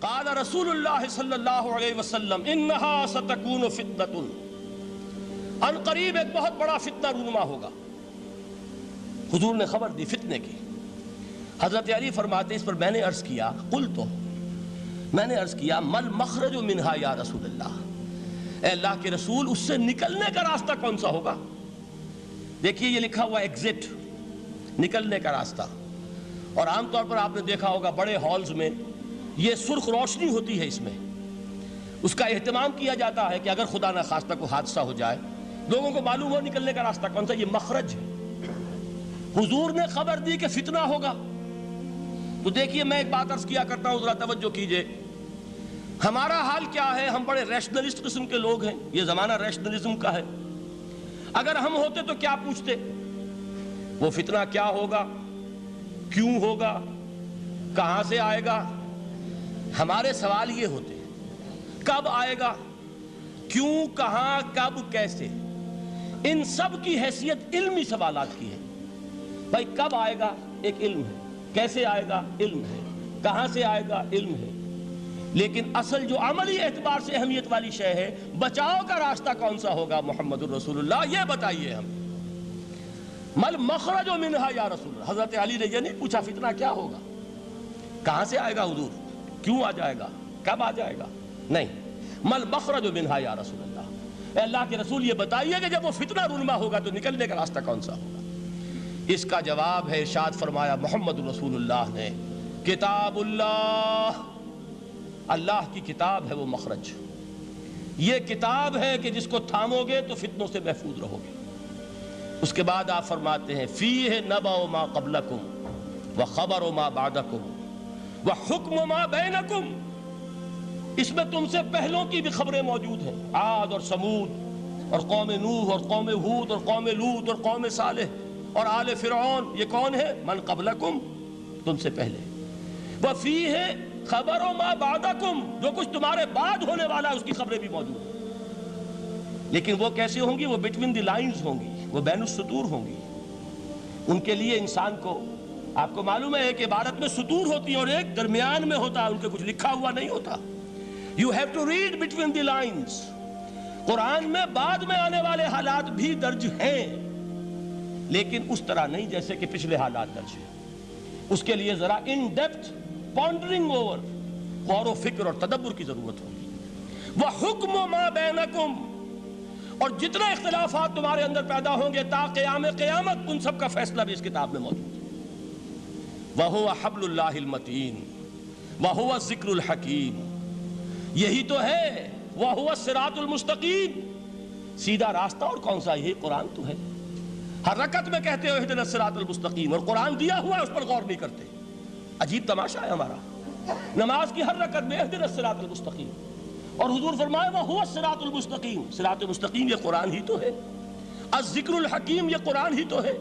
قال رسول اللہ صلی اللہ علیہ وسلم انہا ستکون فتنۃ، ان قریب ایک بہت بڑا فتنہ رونما ہوگا۔ حضور نے خبر دی فتنے کی۔ حضرت علی فرماتے اس پر میں نے عرض کیا، قلت، میں نے عرض کیا مل مخرج منہا یا رسول اللہ، اے اللہ کے رسول اس سے نکلنے کا راستہ کون سا ہوگا؟ دیکھیے یہ لکھا ہوا ایگزٹ، نکلنے کا راستہ، اور عام طور پر آپ نے دیکھا ہوگا بڑے ہالز میں یہ سرخ روشنی ہوتی ہے، اس میں اس کا اہتمام کیا جاتا ہے کہ اگر خدا نہ خواستہ کوئی حادثہ ہو جائے لوگوں کو معلوم ہو نکلنے کا راستہ کون سا، یہ مخرج ہے۔ حضور نے خبر دی کہ فتنہ ہوگا۔ تو دیکھیے میں ایک بات عرض کیا کرتا ہوں، ذرا توجہ کیجئے، ہمارا حال کیا ہے؟ ہم بڑے ریشنلسٹ قسم کے لوگ ہیں، یہ زمانہ ریشنلزم کا ہے۔ اگر ہم ہوتے تو کیا پوچھتے؟ وہ فتنہ کیا ہوگا، کیوں ہوگا، کہاں سے آئے گا؟ ہمارے سوال یہ ہوتے ہیں، کب آئے گا، کیوں، کہاں، کب، کیسے؟ ان سب کی حیثیت علمی سوالات کی ہے۔ بھائی کب آئے گا ایک علم ہے، کیسے آئے گا علم ہے، کہاں سے آئے گا علم ہے، لیکن اصل جو عملی اعتبار سے اہمیت والی شے ہے، بچاؤ کا راستہ کون سا ہوگا محمد الرسول اللہ، یہ بتائیے ہم۔ مل مخرج منہا یا رسول اللہ، حضرت علی نے یہ نہیں پوچھا فتنہ کیا ہوگا، کہاں سے آئے گا حضور، کیوں آ جائے گا، کب آ جائے گا، نہیں، مل مخرج منہا یا رسول اللہ، اے اللہ کے رسول یہ بتائیے کہ جب وہ فتنہ رونما ہوگا تو نکلنے کا راستہ کون سا ہوگا؟ اس کا جواب ہے، ارشاد فرمایا محمد رسول اللہ نے، کتاب اللہ، اللہ کی کتاب ہے وہ مخرج، یہ کتاب ہے کہ جس کو تھامو گے تو فتنوں سے محفوظ رہو گے۔ اس کے بعد آپ فرماتے ہیں فیہ نبأ ما قبلکم وخبر ما بعدکم وحکم ما بینکم، اس میں تم سے پہلوں کی بھی خبریں موجود ہیں، عاد اور سمود اور قوم نوح اور قوم ہود اور قوم لوط اور قوم صالح اور آل فرعون، یہ کون ہے؟ من قبلکم، تم سے پہلے، وفیہ خبر ما بعدکم، جو کچھ تمہارے بعد ہونے والا ہے اس کی خبریں بھی موجود ہیں، لیکن وہ کیسے ہوں گی؟ وہ بٹوین دی لائنز ہوں گی، وہ بین السطور ہوں گی۔ ان کے لیے انسان کو، آپ کو معلوم ہے ایک عبارت میں سطور ہوتی ہیں اور ایک درمیان میں ہوتا ہے، ان کے کچھ لکھا ہوا نہیں ہوتا۔ You have to read between the lines۔ قرآن میں بعد میں آنے والے حالات بھی درج ہیں، لیکن اس طرح نہیں جیسے کہ پچھلے حالات درج ہیں۔ اس کے لیے ذرا ان ڈیپتھ پونڈرنگ اوور، غور و فکر اور تدبر کی ضرورت ہوگی۔ وَحُکْمُ مَا بَيْنَكُمْ، اور جتنے اختلافات تمہارے اندر پیدا ہوں گے تا قیام قیامت، ان سب کا فیصلہ بھی اس کتاب میں موجود ہے۔ وَهُوَ حَبْلُ اللَّهِ الْمَتِينُ وَهُوَ الذِّكْرُ الْحَكِيمُ، یہی تو ہے وَهُوَ الصِّرَاطُ الْمُسْتَقِيمُ، سیدھا راستہ، اور کون سا؟ یہی قرآن تو ہے۔ ہر رکعت میں کہتے ہو اہدنا الصراط المستقیم، اور قرآن دیا ہوا ہے اس پر غور نہیں کرتے۔ عجیب تماشا ہے ہمارا، نماز کی ہر رکعت میں اہدنا الصراط المستقیم، اور حضور فرمائے وَهُوَ الصراط المستقیم، صراط مستقیم یہ قرآن ہی تو ہے، الذکر الحکیم یہ قرآن ہی تو ہے،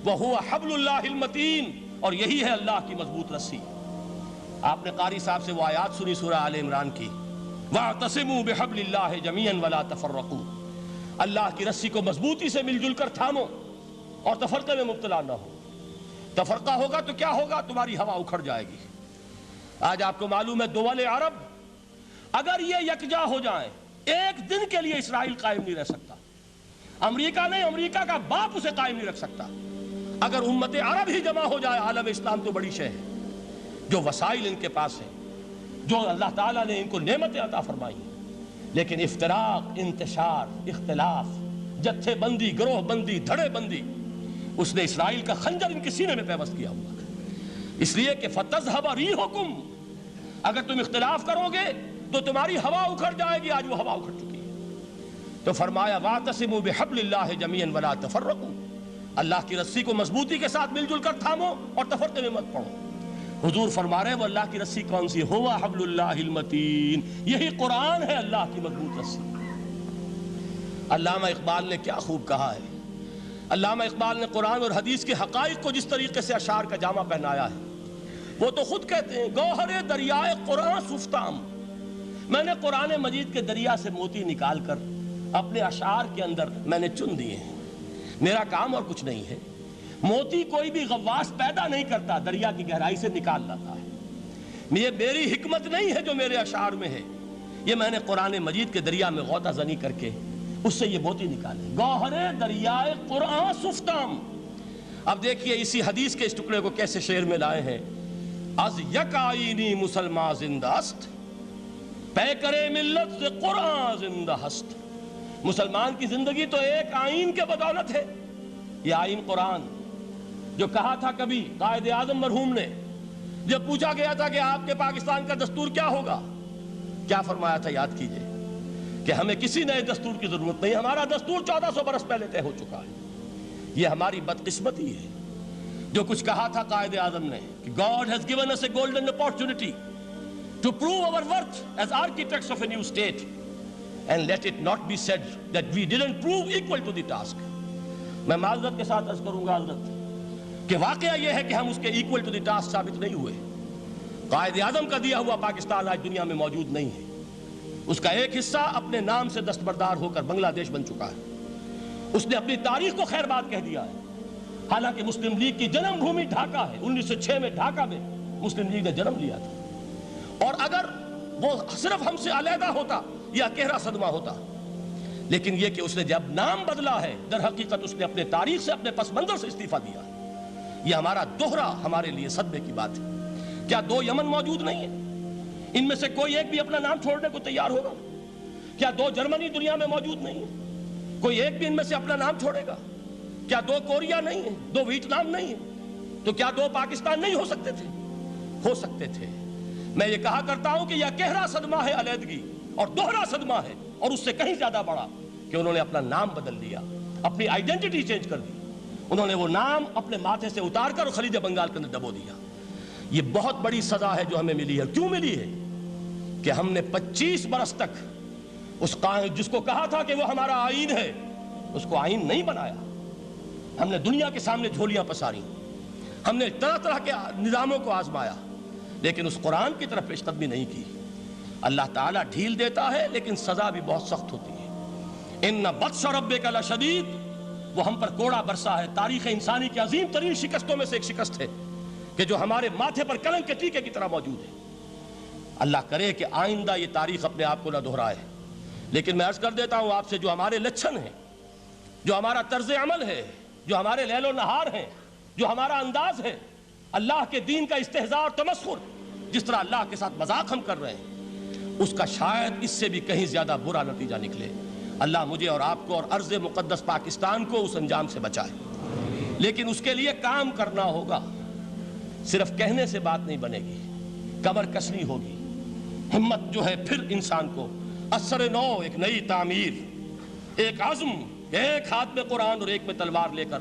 وَهُوَ حَبْلُ اللَّهِ الْمَتِينُ، اور یہی ہے اللہ کی مضبوط رسی۔ آپ نے قاری صاحب سے وہ آیات سنی سورہ آل عمران کی، وَاعْتَصِمُوا بِحَبْلِ اللَّهِ جَمِيعًا وَلَا تَفَرَّقُوا، اللہ کی رسی کو مضبوطی سے مل جل کر تھامو اور تفرقے میں مبتلا نہ ہو۔ تفرقہ ہوگا تو کیا ہوگا؟ تمہاری ہوا اکھڑ جائے گی۔ آج آپ کو معلوم ہے دول عرب اگر یہ یکجا ہو جائیں، ایک دن کے لیے اسرائیل قائم نہیں رہ سکتا، امریکہ نہیں، امریکہ کا باپ اسے قائم نہیں رکھ سکتا۔ اگر امت عرب ہی جمع ہو جائے، عالم اسلام تو بڑی شے ہے، جو وسائل ان کے پاس ہیں، جو اللہ تعالیٰ نے ان کو نعمتیں عطا فرمائی ہیں، لیکن افتراق، انتشار، اختلاف، جتھے بندی، گروہ بندی، دھڑے بندی، اس نے اسرائیل کا خنجر ان کے سینے میں پیوست کیا ہوا، اس لیے کہ فَتَذْهَبَ رِيحُكُمْ، اگر تم اختلاف کرو گے تو تمہاری ہوا اکھڑ جائے گی۔ آج وہ ہوا اکھڑ چکی ہے۔ تو فرمایا وَاعْتَصِمُوا بِحَبْلِ اللَّهِ جَمِيعًا وَلَا تَفَرَّقُوا، اللہ کی رسی کو مضبوطی کے ساتھ مل جل کر تھامو اور تفرقے میں مت پڑو۔ حضور فرما رہے ہیں وہ اللہ کی رسی کون سی؟ ہوا حبل اللہ المتین، یہی قرآن ہے اللہ کی مضبوط رسی۔ علامہ اقبال نے کیا خوب کہا ہے، علامہ اقبال نے قرآن اور حدیث کے حقائق کو جس طریقے سے اشعار کا جامع پہنایا ہے، وہ تو خود کہتے ہیں گوہر دریائے قرآن سفتام، میں نے قرآن مجید کے دریا سے موتی نکال کر اپنے اشعار کے اندر میں نے چن دیے ہیں، میرا کام اور کچھ نہیں ہے۔ موتی کوئی بھی غواص پیدا نہیں کرتا، دریا کی گہرائی سے نکال لاتا ہے، یہ میری حکمت نہیں ہے جو میرے اشعار میں ہے، یہ میں نے قرآن مجید کے دریا میں غوطہ زنی کر کے اس سے یہ موتی نکالے، گوہر دریائے قرآن سفتام۔ اب دیکھیے اسی حدیث کے اس ٹکڑے کو کیسے شعر میں لائے ہیں۔ از یک آئینی مسلمان زندہ است، پیکرے ملت سے قرآن زندہ ہست۔ مسلمان کی زندگی تو ایک آئین کے بدولت ہے، یہ آئین قرآن، جو کہا تھا کبھی قائد اعظم مرحوم نے جب پوچھا گیا تھا کہ آپ کے پاکستان کا دستور کیا ہوگا، کیا فرمایا تھا یاد کیجئے کہ ہمیں کسی نئے دستور کی ضرورت نہیں، ہمارا دستور 1400 برس پہلے طے ہو چکا ہے۔ یہ ہماری بدقسمتی ہے جو کچھ کہا تھا قائد اعظم نے کہ God has given us a golden opportunity to prove our worth as architects of a new state and let it not be said that we didn't prove equal to the task۔ میں معذرت کے ساتھ عرض کروں گا حضرت کہ واقعہ یہ ہے کہ ہم اس کے equal to the task ثابت نہیں ہوئے۔ قائد اعظم کا دیا ہوا پاکستان آج دنیا میں موجود نہیں ہے، اس کا ایک حصہ اپنے نام سے دستبردار ہو کر بنگلہ دیش بن چکا ہے، اس نے اپنی تاریخ کو خیر بات کہہ دیا ہے، حالانکہ مسلم لیگ کی جنم بھومی ڈھاکہ ہے، 1906 میں ڈھاکہ میں مسلم لیگ نے جنم لیا تھا، اور اگر وہ صرف ہم سے علیحدہ ہوتا یا گہرا صدمہ ہوتا، لیکن یہ کہ اس نے جب نام بدلا ہے در حقیقت اس نے اپنے تاریخ سے اپنے پس منظر سے استعفیٰ دیا ہے۔ یہ ہمارا دوہرا ہمارے لیے صدمے کی بات ہے۔ کیا 2 یمن موجود نہیں ہیں؟ ان میں سے کوئی ایک بھی اپنا نام چھوڑنے کو تیار ہوگا؟ کیا 2 جرمنی دنیا میں موجود نہیں ہیں؟ کوئی ایک بھی ان میں سے اپنا نام چھوڑے گا؟ کیا 2 کوریا نہیں ہیں؟ 2 ویتنام نہیں ہیں؟ تو کیا 2 پاکستان نہیں ہو سکتے تھے؟ ہو سکتے تھے۔ میں یہ کہا کرتا ہوں کہ یہ گہرا صدمہ ہے علیحدگی، اور دوہرا صدمہ ہے، اور اس سے کہیں زیادہ بڑا کہ انہوں نے اپنا نام بدل لیا، اپنی آئیڈینٹی چینج کر دی، انہوں نے وہ نام اپنے ماتھے سے اتار کر خلیج بنگال کے اندر دبو دیا۔ یہ بہت بڑی سزا ہے جو ہمیں ملی ہے۔ کیوں ملی ہے؟ کہ ہم نے 25 برس تک اس قائد جس کو کہا تھا کہ وہ ہمارا آئین ہے، اس کو آئین نہیں بنایا۔ ہم نے دنیا کے سامنے جھولیاں پساری، ہم نے طرح طرح کے نظاموں کو آزمایا، لیکن اس قرآن کی طرف پیش قدمی نہیں کی۔ اللہ تعالیٰ ڈھیل دیتا ہے لیکن سزا بھی بہت سخت ہوتی ہے۔ ان بطش ربک لشدید، وہ ہم پر کوڑا برسا ہے۔ تاریخ انسانی کی عظیم ترین شکستوں میں سے ایک شکست ہے کہ جو ہمارے ماتھے پر کلنک کے ٹیکے کی طرح موجود ہے۔ اللہ کرے کہ آئندہ یہ تاریخ اپنے آپ کو نہ دہرائے، لیکن میں عرض کر دیتا ہوں آپ سے، جو ہمارے لچھن ہیں، جو ہمارا طرز عمل ہے، جو ہمارے لیل و نہار ہیں، جو ہمارا انداز ہے، اللہ کے دین کا استہزاء اور تمسخر، جس طرح اللہ کے ساتھ مذاق ہم کر رہے ہیں، اس کا شاید اس سے بھی کہیں زیادہ برا نتیجہ نکلے۔ اللہ مجھے اور آپ کو اور ارض مقدس پاکستان کو اس انجام سے بچائے، لیکن اس کے لیے کام کرنا ہوگا۔ صرف کہنے سے بات نہیں بنے گی، کمر کسنی ہوگی، ہمت جو ہے پھر انسان کو اثر نو، ایک نئی تعمیر، ایک عزم، ایک ہاتھ میں قرآن اور ایک میں تلوار لے کر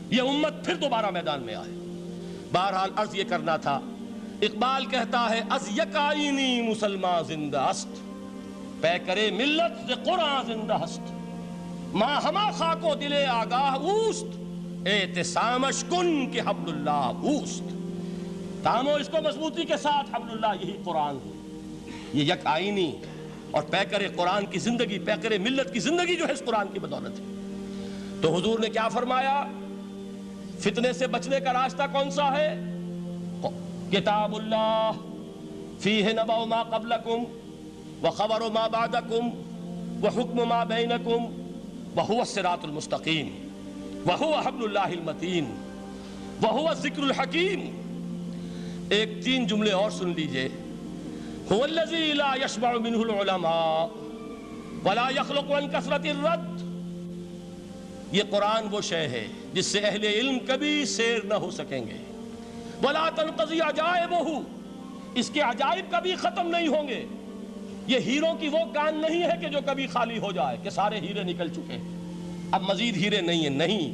یہ امت پھر دوبارہ میدان میں آئے۔ بہرحال عرض یہ کرنا تھا، اقبال کہتا ہے از یک آئینی مسلمان زندہ است، پیکرے ملت سے قرآن زندہ ہست، ماں ہما خاک و دل آگاہ اوست، اعتصامش کن کہ حبل اللہ اوست۔ تامو اس کو مضبوطی کے ساتھ، حبل اللہ یہی قرآن ہے۔ یہ یک آئینی اور پیکر قرآن کی زندگی، پیکر ملت کی زندگی جو ہے اس قرآن کی بدولت ہے۔ تو حضور نے کیا فرمایا؟ فتنے سے بچنے کا راستہ کون سا ہے؟ کتاب اللہ فیہ نبأ ما قبلکم وخبر ما بعدکم وحکم ما بینکم وہو الصراط المستقیم وہو حبل اللہ المتین وہو الذکر الحکیم۔ ایک 3 جملے اور سن لیجئے۔ هو الذی لا یشبع منہ العلماء ولا یخلق عن کثرت الرد۔ یہ قرآن وہ شے ہے جس سے اہل علم کبھی سیر نہ ہو سکیں گے۔ ولا تنقضی عجائبہ، اس کے عجائب کبھی ختم نہیں ہوں گے۔ یہ ہیروں کی وہ کان نہیں ہے کہ جو کبھی خالی ہو جائے کہ سارے ہیرے نکل چکے، اب مزید ہیرے نہیں ہیں، نہیں،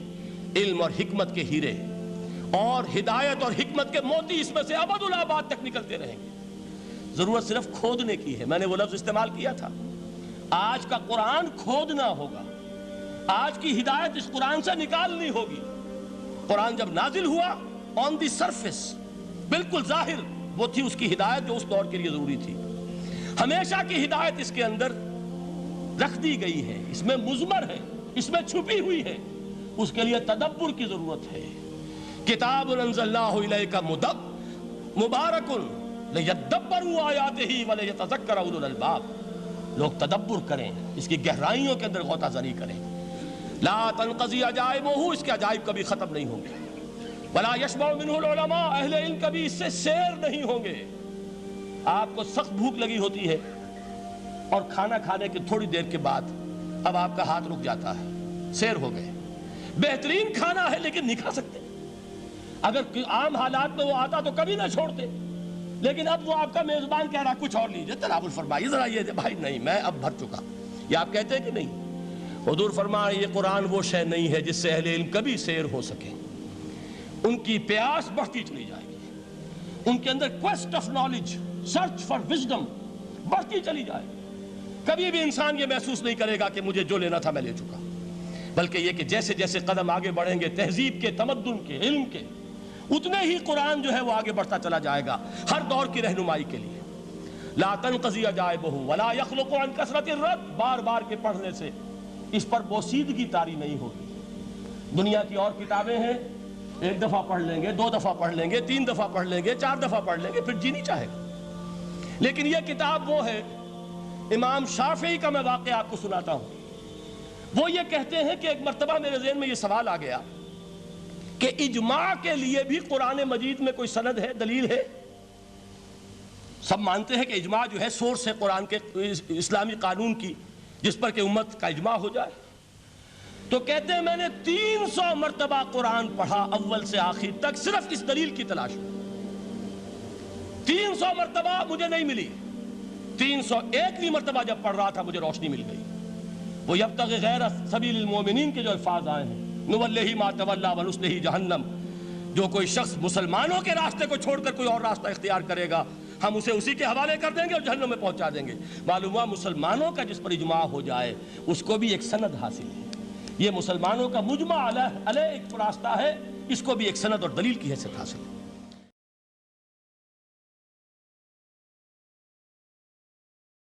علم اور حکمت کے ہیرے اور ہدایت اور حکمت کے موتی اس میں سے ابد الآباد تک نکلتے رہیں گے۔ ضرورت صرف کھودنے کی ہے۔ میں نے وہ لفظ استعمال کیا تھا، آج کا قرآن کھودنا ہوگا، آج کی ہدایت اس قرآن سے نکالنی ہوگی۔ قرآن جب نازل ہوا آن دی سرفیس، بالکل ظاہر وہ تھی اس کی ہدایت جو اس دور کے لیے ضروری تھی۔ ہمیشہ کی ہدایت اس کے اندر رکھ دی گئی ہے، اس میں مضمر ہے، اس میں چھپی ہوئی ہے، اس کے لیے تدبر کی ضرورت ہے۔ کتاب انزلناہ الیک مبارک لِيَدَّبَّرُوا آیَاتِهِ وَلِيَتَذَكَّرَ أُولُو الْأَلْبَابِ، لوگ تدبر کریں، اس کی گہرائیوں کے اندر غوطہ زنی کریں۔ لا تنقضی عجائبہ، اس کے عجائب کبھی ختم نہیں ہوں گے۔ ولا یشبع منہ العلماء، اہل علم کبھی اس سے سیر نہیں ہوں گے۔ آپ کو سخت بھوک لگی ہوتی ہے اور کھانا کھانے کے تھوڑی دیر کے بعد اب آپ کا ہاتھ رک جاتا ہے، سیر ہو گئے، بہترین کھانا ہے لیکن نہیں کھا سکتے۔ اگر عام حالات میں وہ آتا تو کبھی نہ چھوڑتے، لیکن اب وہ آپ کا میزبان کہہ رہا کچھ اور لیجئے، تناول فرمائیے ذرا یہ دے، بھائی نہیں میں اب بھر چکا، یہ آپ کہتے ہیں کہ نہیں؟ حضور فرمایا یہ قرآن وہ شے نہیں ہے جس سے اہل علم کبھی سیر ہو سکے، ان کی پیاس بڑھتی چلی جائے گی، ان کے اندر quest of knowledge, search for wisdom بڑھتی چلی جائے گی۔ کبھی بھی انسان یہ محسوس نہیں کرے گا کہ مجھے جو لینا تھا میں لے چکا، بلکہ یہ کہ جیسے جیسے قدم آگے بڑھیں گے تہذیب کے، تمدن کے، علم کے، اتنے ہی قرآن جو ہے وہ آگے بڑھتا چلا جائے گا ہر دور کی رہنمائی کے لیے۔ لا تنقضی عجائبہ ولا یخلق عن کثرت الرد، بار بار کے پڑھنے سے اس پر بوسیدگی طاری نہیں ہوگی۔ دنیا کی اور کتابیں ہیں، ایک دفعہ پڑھ لیں گے، دو دفعہ پڑھ لیں گے، تین دفعہ پڑھ لیں گے، چار دفعہ پڑھ لیں گے، پھر جی نہیں چاہے گا۔ لیکن یہ کتاب وہ ہے، امام شافعی کا میں واقعہ آپ کو سناتا ہوں۔ وہ یہ کہتے ہیں کہ ایک مرتبہ میرے ذہن میں یہ سوال آ گیا کہ اجماع کے لیے بھی قرآن مجید میں کوئی سند ہے، دلیل ہے؟ سب مانتے ہیں کہ اجماع جو ہے سورس ہے قرآن کے اسلامی قانون کی، جس پر کہ امت کا اجماع ہو جائے۔ تو کہتے ہیں میں نے 300 مرتبہ قرآن پڑھا اول سے آخر تک، صرف اس دلیل کی تلاش میں۔ 300 مرتبہ مجھے نہیں ملی، 301ویں مرتبہ جب پڑھ رہا تھا مجھے روشنی مل گئی۔ وہ یبتغی غیر سبیل المومنین کے جو الفاظ آئے ہیں، نولہ ما تولی ونصلہ جہنم، جو کوئی شخص مسلمانوں کے راستے کو چھوڑ کر کوئی اور راستہ اختیار کرے گا ہم اسے اسی کے حوالے کر دیں گے اور جہنم میں پہنچا دیں گے۔ معلوم ہوا مسلمانوں کا جس پر اجماع ہو جائے اس کو بھی ایک سند حاصل ہے۔ یہ مسلمانوں کا مجمع علیہ ایک راستہ ہے، اس کو بھی ایک سند اور دلیل کی حیثیت حاصل ہے۔